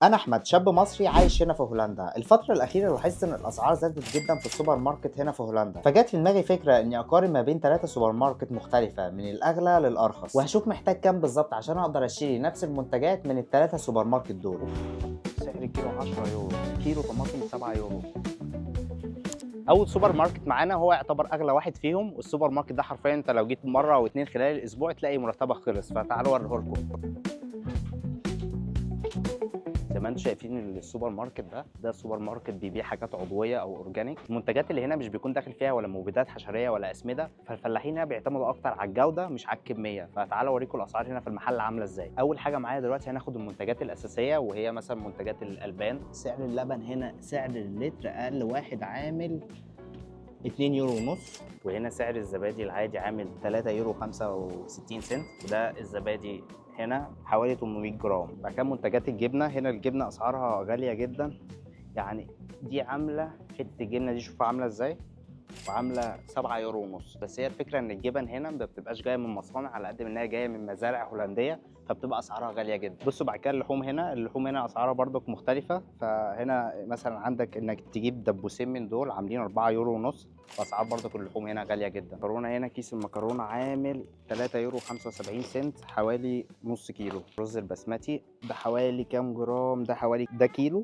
أنا أحمد، شاب مصري عايش هنا في هولندا. الفترة الأخيرة لاحظت إن الأسعار زادت جدا في السوبر ماركت هنا في هولندا، فجت في دماغي فكرة إني أقارن ما بين 3 سوبر ماركت مختلفة من الأغلى للأرخص، وهشوف محتاج كام بالظبط عشان أقدر أشتري نفس المنتجات من ال3 سوبر ماركت دول. سعر الكيلو 10 يورو، كيلو طماطم 7 يورو. اول سوبر ماركت معانا هو يعتبر اغلى واحد فيهم، والسوبر ماركت ده حرفيا انت لو جيت مره او اتنين خلال الاسبوع تلاقي مرتبك خلص، فتعالوا اوريهولكم. زي ما انتم شايفين السوبر ماركت ده سوبر ماركت بيبيع حاجات عضويه او اورجانيك. المنتجات اللي هنا مش بيكون داخل فيها ولا مبيدات حشريه ولا اسمده، فالفلاحين هنا بيعتمدوا اكتر على الجوده مش على الكميه. فتعالوا اوريكم الاسعار هنا في المحل عامله ازاي. اول حاجه معايا دلوقتي هناخد المنتجات الاساسيه، وهي مثلا منتجات الالبان. سعر اللبن هنا سعر اللتر اقل واحد عامل 2 يورو ونص، وهنا سعر الزبادي العادي عامل 3 يورو 65 سنت، وده الزبادي هنا حوالي 800 جرام. بعد كده منتجات الجبنه، هنا الجبنه اسعارها غاليه جدا، يعني دي عامله حته الجبنه دي شوفوا عامله ازاي، وعامله 7 يورو ونص. بس هي الفكره ان الجبن هنا ما بتبقاش جايه من مصانع على قد ما انها جايه من مزارع هولنديه، فبتبقى اسعارها غاليه جدا. بصوا بعد كده اللحوم هنا اسعارها برضك مختلفه. فهنا مثلا عندك انك تجيب دبوسين من دول عاملين 4 يورو ونص، واسعار برضك اللحوم هنا غاليه جدا. المكرونه هنا كيس المكرونه عامل 3 يورو 75 سنت، حوالي نص كيلو. الرز البسمتي ده حوالي كام جرام؟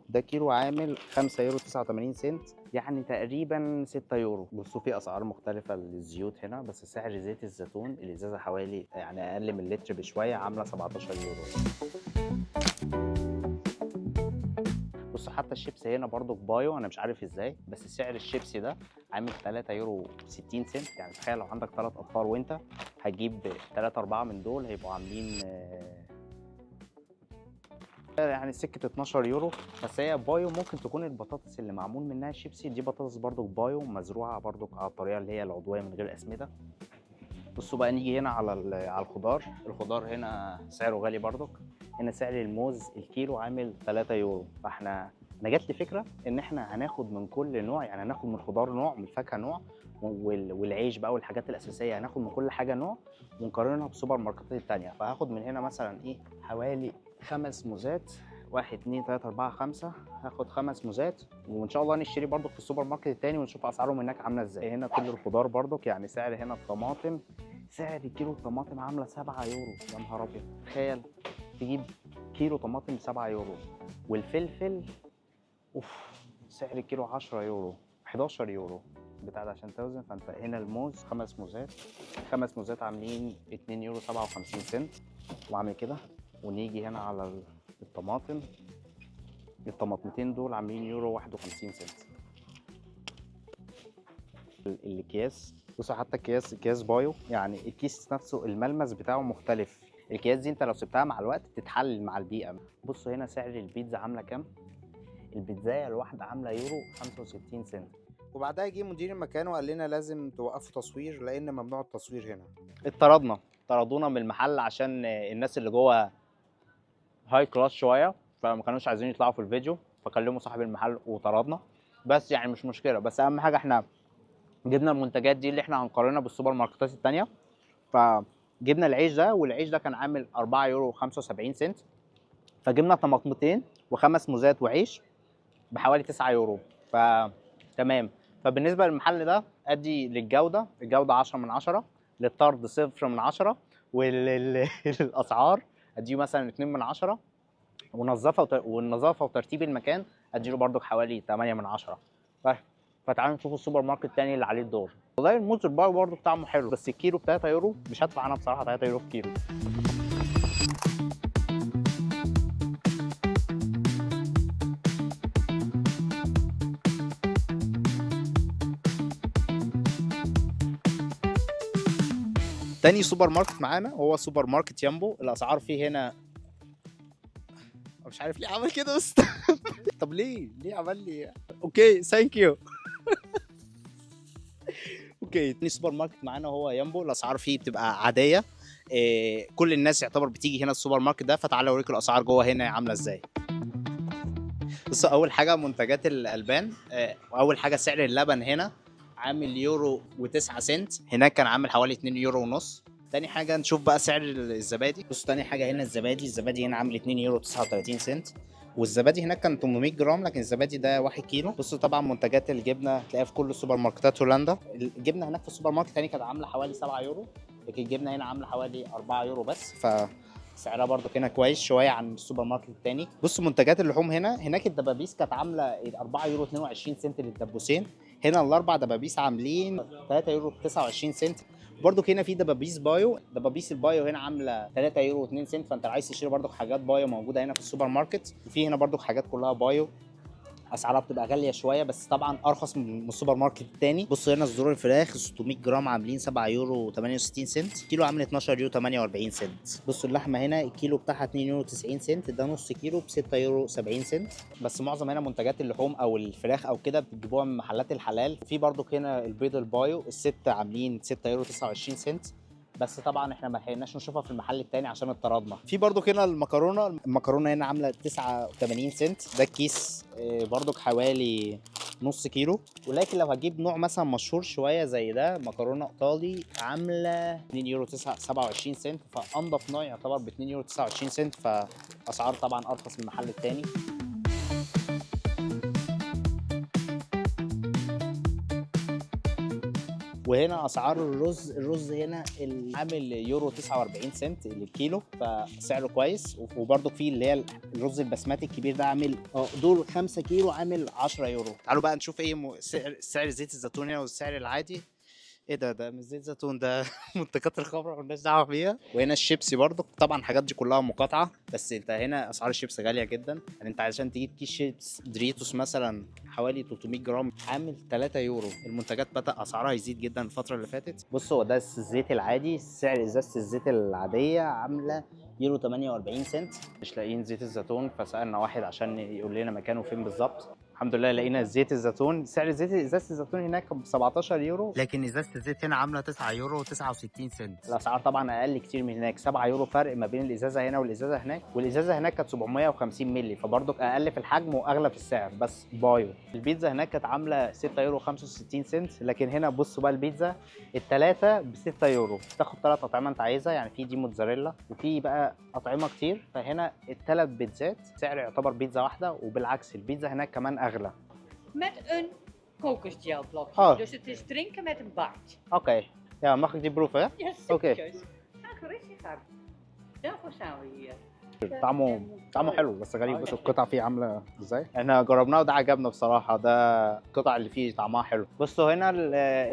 ده كيلو عامل 5 يورو 89 سنت، يعني تقريبا 6 يورو. بصوا في اسعار مختلفه للزيوت هنا، بس سعر زيت الزيتون الازازه حوالي يعني اقل من اللتر بشويه عامله 17 يورو. بصوا حتى الشيبسي هنا برضو بايو، انا مش عارف ازاي، بس سعر الشيبسي ده عامل 3 يورو 60 سنت. يعني تخيل لو عندك 3 اطفال وانت هتجيب 3 4 من دول هيبقوا عاملين يعني سكه 12 يورو. بس هي بايو، ممكن تكون البطاطس اللي معمول منها الشيبسي دي بطاطس برضو بايو مزروعه برضو على الطريقه اللي هي العضويه من غير اسمده. بصوا بقى نيجي هنا على الخضار هنا سعره غالي برضك. هنا سعر الموز الكيلو عامل 3 يورو. انا جات لي فكره ان احنا هناخد من كل نوع، يعني هناخد من الخضار نوع، من الفاكهه نوع، والعيش بقى والحاجات الاساسيه هناخد من كل حاجه نوع ونقارنها بالسوبر ماركتات التانيه. فهاخد من هنا مثلا حوالي 5 موزات، 1 2 3 4 5، هاخد 5 موزات، وان شاء الله نشتري برضو في السوبر ماركت التاني ونشوف اسعارهم هناك عامله ازاي. هنا كل الخضار برضو، يعني سعر هنا الطماطم، سعر كيلو الطماطم عامله 7 يورو. يا نهار ابيض، تخيل تجيب كيلو طماطم 7 يورو. والفلفل اوف، سعر الكيلو 10 يورو 11 يورو بتاع ده عشان توزن. فانت هنا الموز 5 موزات عاملين 2 يورو 57 سنت، وعامل كده. ونيجي هنا على الطماطم، الطماطمتين دول عاملين يورو 51 سنت. الاكياس بصوا، حتى اكياس بايو، يعني الكيس نفسه الملمس بتاعه مختلف. الأكياس دي انت لو سبتها مع الوقت تتحلل مع البيئه. بصوا هنا سعر البيتزا عامله كام؟ البيتزايه الواحده عامله يورو 65 سنت. وبعدها جه مدير المكان وقال لنا لازم توقفوا تصوير لأن ممنوع التصوير هنا. طردونا من المحل عشان الناس اللي جوه هاي كلاس شويه، فما كانوش عايزين يطلعوا في الفيديو، فكلموا صاحب المحل وطردنا. بس يعني مش مشكله، بس اهم حاجه احنا جبنا المنتجات دي اللي احنا هنقارنها بالسوبر ماركتات التانيه. فجبنا العيش ده، والعيش ده كان عامل 4 يورو 75 سنت. فجبنا طماطمتين وخمس موزات وعيش بحوالي 9 يورو. فتمام. فبالنسبه للمحل ده ادي للجوده، الجوده 10 من 10، للطرد 0 من 10، وللاسعار اديه مثلا 2 من 10، والنظافه وترتيب المكان اديله برضك حوالي 8 من 10. فتعالوا نشوف السوبر ماركت التاني اللي عليه الدور. والله الموز الباو برضه طعمه حلو، بس الكيلو ب 3 يورو مش هدفع انا بصراحه 3 يورو في كيلو. تاني سوبر ماركت معانا هو سوبر ماركت يامبو. الاسعار فيه هنا مش عارف ليه عمل كده بس طب ليه عمل لي اوكي ثانك يو اوكي. تاني سوبر ماركت معانا هو يامبو. الاسعار فيه بتبقى عاديه، كل الناس يعتبر بتيجي هنا السوبر ماركت ده. فتعالى اوريك الاسعار جوه هنا عامله ازاي. بص، اول حاجه منتجات الالبان، واول حاجه سعر اللبن هنا عامل يورو و9 سنت، هناك كان عامل حوالي 2 يورو ونص. تاني حاجه نشوف بقى سعر الزبادي. بص تاني حاجه هنا الزبادي هنا عامل 2 يورو 39 سنت. والزبادي هناك كان 800 جرام، لكن الزبادي ده 1 كيلو. بصوا طبعا منتجات الجبنه تلاقيها في كل السوبر ماركتات هولندا. الجبنه هناك في السوبر ماركت الثاني كانت عامله حوالي 7 يورو، لكن الجبنه هنا عامله حوالي 4 يورو بس، سعرها برضو هنا كويس شويه عن السوبر ماركت التاني. بصوا منتجات اللحوم هناك الدبابيس كانت عامله 4 يورو 22 سنت للدبوسين، هنا الاربع دبابيس عاملين 3 يورو 29 سنت. برضو هنا في دبابيس بايو، دبابيس البايو هنا عامله 3 يورو 2 سنت، فانت لو عايز تشتري برضو حاجات بايو موجوده هنا في السوبر ماركت. وفي هنا برضو حاجات كلها بايو، اسعارها بتبقى غاليه شويه بس طبعا ارخص من السوبر ماركت التاني. بصوا هنا صدور الفراخ 600 جرام عاملين 7 يورو 68 سنت، كيلو عامل 12 يورو 48 سنت. بصوا اللحمه هنا الكيلو بتاعها 2 يورو 90 سنت، ده نص كيلو ب 6 يورو 70 سنت. بس معظم هنا منتجات اللحوم او الفراخ او كده بتجيبوها من محلات الحلال. في برضو هنا البيض البايو الست عاملين 6 يورو 29 سنت، بس طبعا احنا ما لحقناش نشوفها في المحل التاني عشان اتطردنا. في برضو هنا المكرونه هنا عامله 89 سنت، ده الكيس برضو حوالي نص كيلو. ولكن لو هجيب نوع مثلا مشهور شويه زي ده مكرونه ايطالي عامله 2 يورو 27 سنت، فانضف نوع يعتبر ب 2 يورو 29 سنت، فاسعار طبعا ارخص من المحل التاني. وهنا اسعار الرز هنا عامل يورو 49 سنت للكيلو، فسعره كويس. وبرده في اللي هي الرز البسمتي الكبير ده عامل دول 5 كيلو عامل 10 يورو. تعالوا بقى نشوف ايه سعر زيت الزيتون هنا والسعر العادي. ايه ده مش زيت زيتون، ده منتجات الخضراء مالناش دعوه بيها. وهنا الشيبسي برضو طبعا الحاجات دي كلها مقاطعه، بس انت هنا اسعار الشيبس غاليه جدا. يعني انت عشان تجيب كيس شيبس دريتوس مثلا حوالي 300 جرام عامل 3 يورو. المنتجات بدا اسعارها يزيد جدا الفتره اللي فاتت. بص هو ده الزيت العادي، سعر ازازه الزيت العاديه عامله يورو 48 سنت. مش لاقيين زيت الزيتون فسالنا واحد عشان يقول لنا مكانه فين بالظبط. الحمد لله لقينا زيت الزيتون. سعر ازازه الزيتون هناك ب 17 يورو، لكن ازازه الزيت هنا عامله 9 يورو 69 سنت. الاسعار طبعا اقل كتير من هناك، 7 يورو فرق ما بين الازازه هنا والازازه هناك. والازازه هناك كانت 750 مللي، فبرضك اقل في الحجم واغلى في السعر بس بايو. البيتزا هناك كانت عامله 6 يورو 65 سنت، لكن هنا بصوا بقى البيتزا الثلاثه ب 6 يورو، تاخد 3 اطعمه انت عايزها. يعني في دي موتزاريلا وفي بقى اطعمه كتير، فهنا الثلاث بيتزات سعر يعتبر بيتزا واحده. وبالعكس البيتزا هناك كمان اغلى. Met een kokosgelblokje. Oh. Dus het is drinken met een baardje. Oké. Ja, mag ik die proeven? Hè? Ja, Oké. serieus. Ga gerust je gang. Daarvoor staan we hier. طعمه حلو بس غريب. بصوا القطع فيه عامله ازاي. احنا جربناه وده عجبنا بصراحه، ده القطع اللي فيه طعمها حلو. بصوا هنا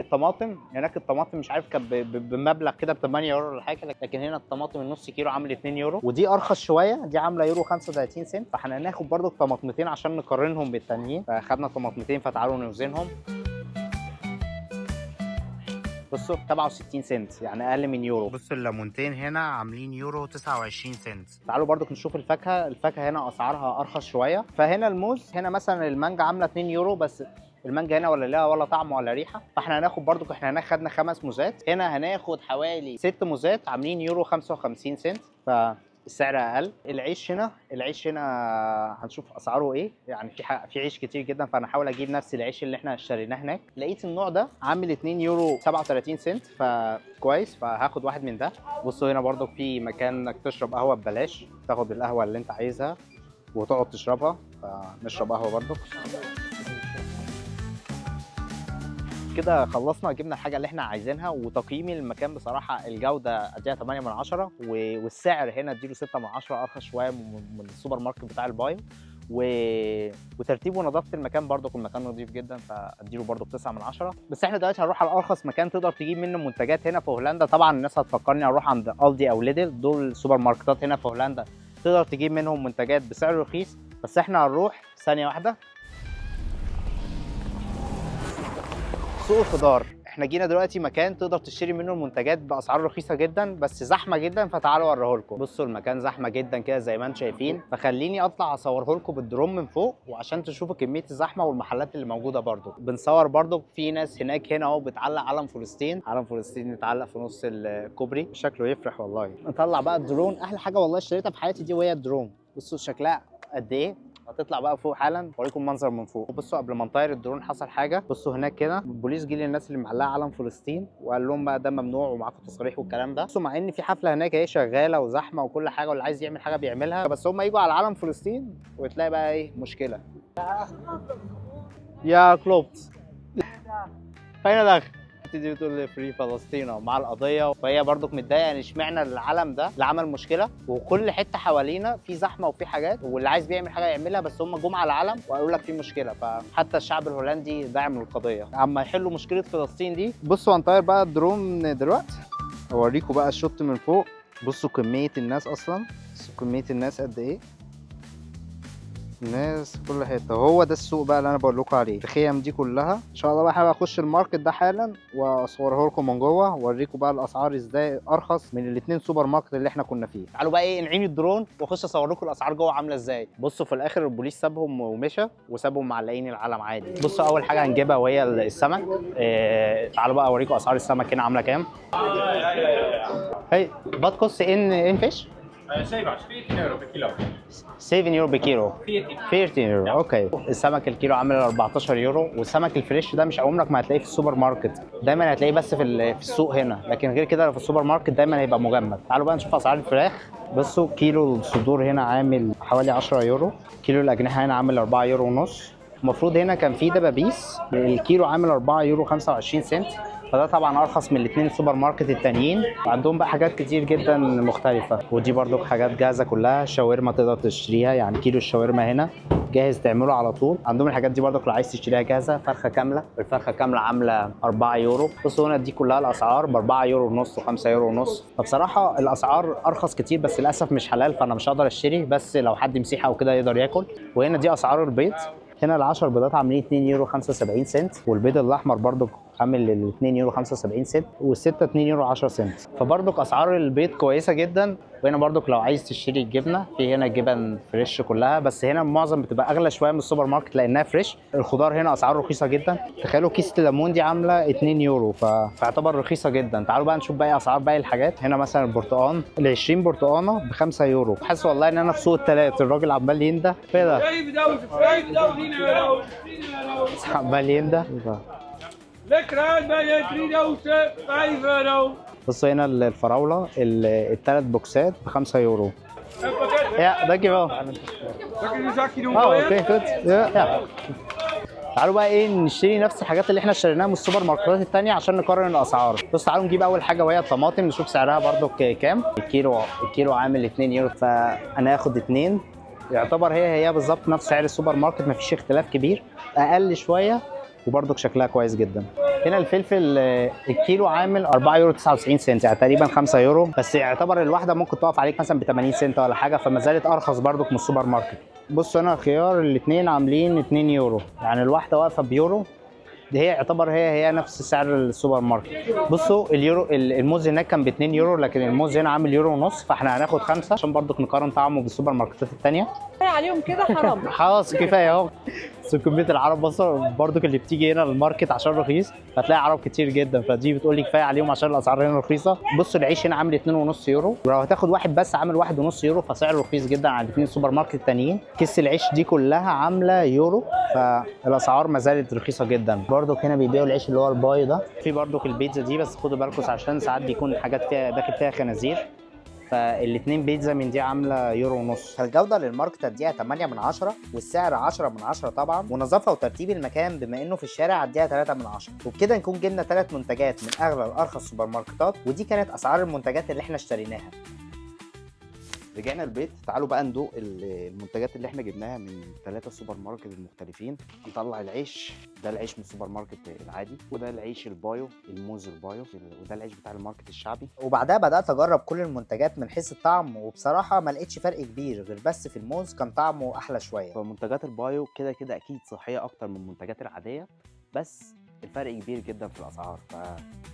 الطماطم هناك، الطماطم مش عارف كان بمبلغ كده ب 8 يورو ولا حاجه، لكن هنا الطماطم النص كيلو عامل 2 يورو، ودي ارخص شويه، دي عامله يورو 35 سنت. فاحنا هناخد برضو طماطمتين عشان نقارنهم بالتانيين، فاخدنا طماطمتين فتعالوا نوزنهم. بصوا 67 سنت يعني اقل من يورو. بصوا الليمونتين هنا عاملين يورو 29 سنت. تعالوا برضو نشوف الفاكهه هنا اسعارها ارخص شويه. فهنا الموز هنا مثلا المانجا عامله 2 يورو بس، المانجا هنا ولا لها ولا طعم ولا ريحه. فاحنا هناخد برضو، احنا هناك خدنا 5 موزات، هنا هناخد حوالي 6 موزات عاملين يورو 55 سنت، السعر اقل. العيش هنا هنشوف اسعاره ايه. يعني في عيش كتير جدا، فانا هحاول اجيب نفس العيش اللي احنا اشتريناه هناك. لقيت النوع ده عامل 2 يورو 37 سنت، فكويس، فهاخد واحد من ده. بصوا هنا برضو في مكان انك تشرب قهوه ببلاش، تاخد القهوه اللي انت عايزها وتقعد تشربها. فنشرب قهوه برضو. كده خلصنا، جبنا الحاجه اللي احنا عايزينها. وتقييمي للمكان بصراحه الجوده اديها 8 من 10، والسعر هنا اديله 6 من 10، ارخص شويه من السوبر ماركت بتاع البايو. وترتيب ونظافه المكان برضو المكان نظيف جدا، فاديله برضو 9 من 10. بس احنا دلوقتي هنروح على ارخص مكان تقدر تجيب منه منتجات هنا في هولندا. طبعا الناس هتفكرني اروح عند الدي او ليدل، دول سوبر ماركتات هنا في هولندا تقدر تجيب منهم منتجات بسعر رخيص. بس احنا هنروح ثانيه واحده سوق الخضار. احنا جينا دلوقتي مكان تقدر تشتري منه المنتجات باسعار رخيصه جدا بس زحمه جدا، فتعالوا اوريه لكم. بصوا المكان زحمه جدا كده زي ما انتم شايفين، فخليني اطلع اصوره لكم بالدرون من فوق وعشان تشوفوا كميه الزحمه والمحلات اللي موجوده. برضو بنصور برضو في ناس هناك هنا اهو بتعلق علم فلسطين، علم فلسطين متعلق في نص الكوبري، شكله يفرح والله. نطلع بقى الدرون، احلى حاجه والله اشتريتها في حياتي دي وهي الدرون. بصوا شكلها قد ايه، هتطلع بقى فوق حالا اوريكم منظر من فوق. بصوا قبل ما نطير الدرون حصل حاجه. بصوا هناك كده البوليس جه للناس اللي معلقه علم فلسطين وقال لهم بقى ده ممنوع ومعاكم تصاريح والكلام ده. بصوا مع ان في حفله هناك اهي شغاله وزحمه وكل حاجه واللي عايز يعمل حاجه بيعملها، بس هم يجوا على علم فلسطين وتلاقي بقى ايه مشكله. يا كلوبت فين داخل تيجي تقول فري فلسطين ومع القضيه، فهي برضك متضايقه يعني اشمعنى العلم ده اللي عمل مشكله، وكل حته حوالينا في زحمه وفي حاجات واللي عايز بيعمل حاجه يعملها، بس هم جم على العلم وقالوا لك في مشكله، فحتى الشعب الهولندي داعم للقضيه اما يحلوا مشكله فلسطين دي. بصوا هنطير بقى الدرون دلوقتي اوريكم بقى الشوت من فوق. بصوا كميه الناس اصلا، بصوا كميه الناس قد ايه، الناس في كل حته. وهو ده السوق بقى اللي انا بقول لكم عليه، الخيم دي كلها. ان شاء الله بقى هبقى اخش الماركت ده حالا واصوره لكم من جوه واوريكم بقى الاسعار ازاي ارخص من الاثنين سوبر ماركت اللي احنا كنا فيه. تعالوا بقى ايه نعين الدرون واخش اصور لكم الاسعار جوه عامله ازاي. بصوا في الاخر البوليس سابهم ومشى وسابهم معلقين العلم عادي. بصوا اول حاجه هنجيبها وهي السمك. تعالوا بقى اوريكم اسعار السمك هنا عامله كام. هي بات كوست ان فيش 14 بالكيلو. 7 يورو بكيلو. 14 يورو اوكي. السمك الكيلو عامل 14 يورو، والسمك الفريش ده مش عمرك ما هتلاقيه في السوبر ماركت، دايما هتلاقيه بس في السوق هنا، لكن غير كده في السوبر ماركت دايما هيبقى مجمد. تعالوا بقى نشوف اسعار الفراخ. بصوا كيلو الصدور هنا عامل حوالي 10 يورو، كيلو الاجنحه هنا عامل 4 يورو ونص. المفروض هنا كان في دبابيس الكيلو عامل 4 يورو 25 سنت، فده طبعا ارخص من الاثنين السوبر ماركت التانيين. وعندهم بقى حاجات كتير جدا مختلفه، ودي برضو حاجات جاهزه كلها. شاورما تقدر تشتريها، يعني كيلو الشاورما هنا جاهز تعمله على طول. عندهم الحاجات دي برضو لو عايز تشتريها جاهزه. فرخه كامله، الفرخه كامله عامله 4 يورو. بصوا هنا دي كلها الاسعار ب 4 يورو ونص و5 يورو ونص. فبصراحه الاسعار ارخص كتير، بس للاسف مش حلال فانا مش هقدر اشتري، بس لو حد مسيحي او كده يقدر ياكل. وهنا دي اسعار البيض. هنا ال10 بيضات عاملين 2 يورو 75 سنت، والبيض الاحمر برضو عامل 2 يورو 75 سنت، والسته 2 يورو 10 سنت. فبرضك اسعار البيض كويسه جدا. وهنا برضك لو عايز تشتري الجبنه، في هنا جبن فريش كلها، بس هنا معظم بتبقى اغلى شويه من السوبر ماركت لانها فريش. الخضار هنا اسعار رخيصه جدا. تخيلوا كيسه الليمون دي عامله 2 يورو فتعتبر رخيصه جدا. تعالوا بقى نشوف باقي اسعار باقي الحاجات. هنا مثلا البرتقال ال 20 برتقانه ب 5 يورو. حاسس والله ان انا في سوق الثلاث، الراجل عمال ينده كده عمال ينده. بصوا هنا الفراوله الثلاث بوكسات ب 5 يورو. يا ده كده اوكي جود. تعالوا بقى ايه نشتري نفس الحاجات اللي احنا اشتريناها من السوبر ماركتات التانية عشان نقارن الاسعار. بص تعالوا نجيب اول حاجه وهي الطماطم، نشوف سعرها برضو كام. الكيلو عامل 2 يورو، فانا هاخد 2. يعتبر هي بالظبط نفس سعر السوبر ماركت، مفيش اختلاف كبير، اقل شويه وبرضك شكلها كويس جدا. هنا الفلفل الكيلو عامل 4 يورو 99 سنت، يعني تقريبا 5 يورو، بس يعتبر الواحده ممكن تقف عليك مثلا ب 80 سنت ولا حاجه، فما زالت ارخص برضك من السوبر ماركت. بصوا هنا الخيار الاثنين عاملين 2 يورو، يعني الواحده واقفه بيورو. دي هي يعتبر هي نفس سعر السوبر ماركت. بصوا اليورو الموز هناك كان ب 2 يورو، لكن الموز هنا عامل يورو ونص، فاحنا هناخد 5 عشان برضك نقارن طعمه بالسوبر ماركتات الثانيه. عليهم كده حرام. خلاص كفايه اهو. بس كميه العرب بصوا برضك اللي بتيجي هنا الماركت عشان رخيص، فتلاقي عرب كتير جدا، فدي بتقول لي كفايه عليهم عشان الاسعار هنا رخيصه. بصوا العيش هنا عامل 2.5 يورو، ولو هتاخد واحد بس عامل 1.5 يورو، فسعره رخيص جدا عن الاثنين سوبر ماركت التانيين. كيس العيش دي كلها عامله يورو، فالاسعار ما زالت رخيصه جدا. برضك هنا بيبيعوا العيش اللي هو الباي ده. في برضك البيتزا دي، بس خدوا بالكم عشان ساعات بيكون حاجات فيها داخل فيها خنازير، فالاثنين بيتزا من دي عامله يورو ونص. فالجوده للماركت اديها 8 من 10، والسعر 10 من 10 طبعا، ونظافه وترتيب المكان بما انه في الشارع اديها 3 من 10. وبكده نكون جبنا 3 منتجات من اغلى لارخص سوبر ماركتات، ودي كانت اسعار المنتجات اللي احنا اشتريناها. رجعنا البيت، تعالوا بقى ندوق المنتجات اللي احنا جبناها من 3 سوبر ماركت المختلفين. نطلع العيش، ده العيش من السوبر ماركت العادي، وده العيش البايو، الموز البايو، وده العيش بتاع الماركت الشعبي. وبعدها بدات اجرب كل المنتجات من حيث الطعم، وبصراحه ما لقيتش فرق كبير، غير بس في الموز كان طعمه احلى شويه. فمنتجات البايو كده كده اكيد صحيه اكتر من المنتجات العاديه، بس الفرق كبير جدا في الاسعار.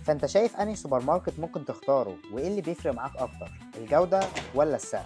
فانت شايف انهي سوبر ماركت ممكن تختاره، وايه اللي بيفرق معاك اكتر، الجوده ولا السعر؟